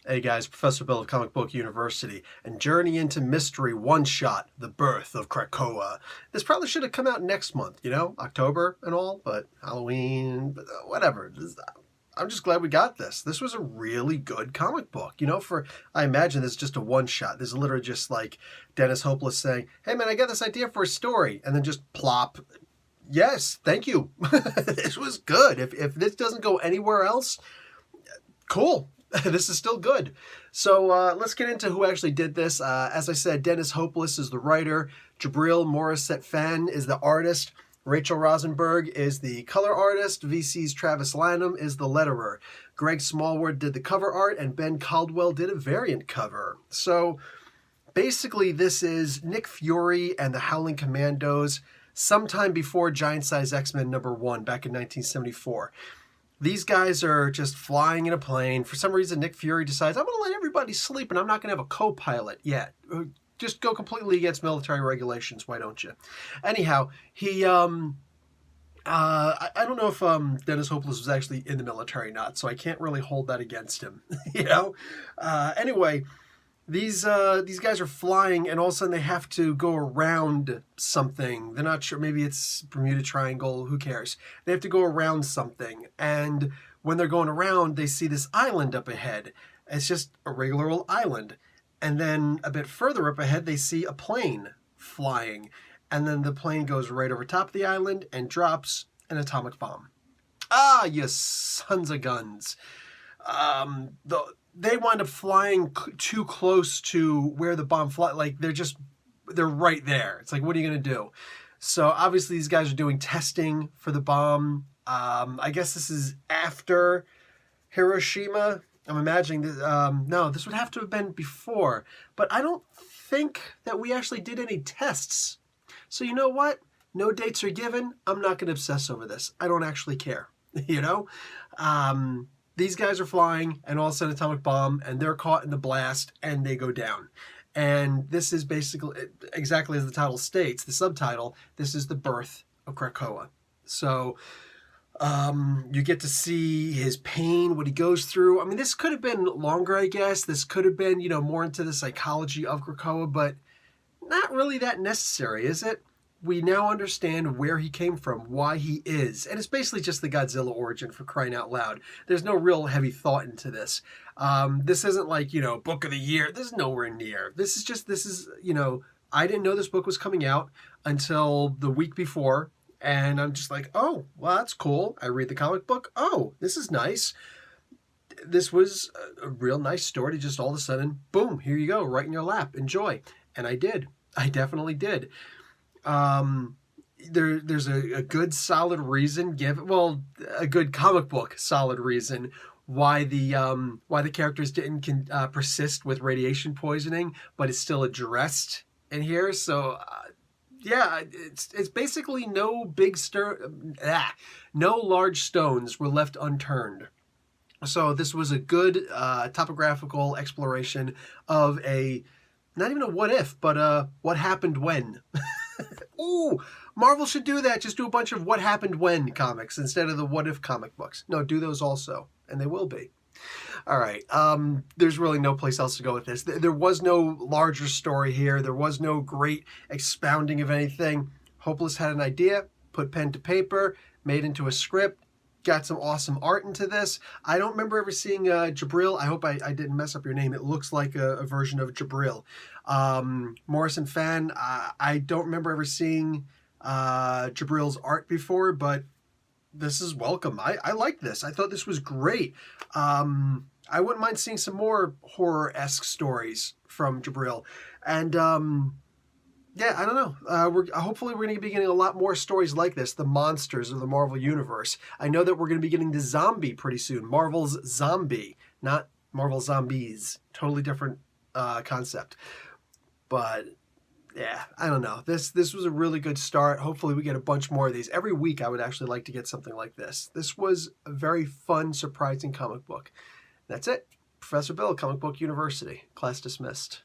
Hey guys, Professor Bill of Comic Book University, and Journey into Mystery one-shot, The Birth of Krakoa. This probably should have come out next month, October and all, but Halloween, but whatever. I'm just glad we got this. This was a really good comic book, I imagine this is just a one-shot. This is literally just like Dennis Hopeless saying, hey man, I got this idea for a story, and then just plop. Yes, thank you. This was good. If this doesn't go anywhere else, cool. This is still good. So let's get into who actually did this. As I said, Dennis Hopeless is the writer. Jabril Morissette-Phan is the artist. Rachel Rosenberg is the color artist. VC's Travis Lanham is the letterer. Greg Smallwood did the cover art, and Ben Caldwell did a variant cover. So basically this is Nick Fury and the Howling Commandos sometime before Giant Size X-Men #1 back in 1974. These guys are just flying in a plane. For some reason, Nick Fury decides, I'm going to let everybody sleep and I'm not going to have a co-pilot yet. Just go completely against military regulations. Why don't you? Anyhow, he, I don't know if Dennis Hopeless was actually in the military or not, so I can't really hold that against him, Anyway, these guys are flying, and all of a sudden they have to go around something. They're not sure. Maybe it's Bermuda Triangle. Who cares? They have to go around something. And when they're going around, they see this island up ahead. It's just a regular old island. And then a bit further up ahead, they see a plane flying. And then the plane goes right over top of the island and drops an atomic bomb. Ah, you sons of guns. They wind up flying too close to where the bomb flies. Like, they're right there. It's like, what are you going to do? So obviously these guys are doing testing for the bomb. I guess this is after Hiroshima. I'm imagining that, no, this would have to have been before. But I don't think that we actually did any tests. So you know what? No dates are given. I'm not going to obsess over this. I don't actually care, These guys are flying, and all of a sudden atomic bomb, and they're caught in the blast, and they go down. And this is basically, exactly as the title states, the subtitle, this is the birth of Krakoa. So you get to see his pain, what he goes through. I mean, this could have been longer, I guess. This could have been, more into the psychology of Krakoa, but not really that necessary, is it? We now understand where he came from, why he is. And it's basically just the Godzilla origin, for crying out loud. There's no real heavy thought into this. This isn't like, Book of the Year. This is nowhere near. This is, I didn't know this book was coming out until the week before. And I'm just like, oh, well, that's cool. I read the comic book. Oh, this is nice. This was a real nice story to just all of a sudden, boom, here you go, right in your lap. Enjoy. And I did. I definitely did. There's a good solid reason a good comic book solid reason why the characters didn't persist with radiation poisoning, but it's still addressed in here. So yeah, it's basically no large stones were left unturned. So this was a good topographical exploration of not even a what if, but what happened when. Ooh, Marvel should do that. Just do a bunch of what happened when comics instead of the what if comic books. No, do those also, and they will be. All right, there's really no place else to go with this. There was no larger story here. There was no great expounding of anything. Hopeless had an idea, put pen to paper, made into a script, got some awesome art into this. I don't remember ever seeing Jabril. I hope I didn't mess up your name. It looks like a version of Jabril. Morissette-Phan, I don't remember ever seeing Jabril's art before, but this is welcome. I like this. I thought this was great. I wouldn't mind seeing some more horror-esque stories from Jabril. And yeah, I don't know. Hopefully we're going to be getting a lot more stories like this, the monsters of the Marvel Universe. I know that we're going to be getting the zombie pretty soon. Marvel's Zombie, not Marvel Zombies. Totally different concept. But yeah, I don't know. This was a really good start. Hopefully we get a bunch more of these. Every week I would actually like to get something like this. This was a very fun, surprising comic book. That's it. Professor Bill, Comic Book University. Class dismissed.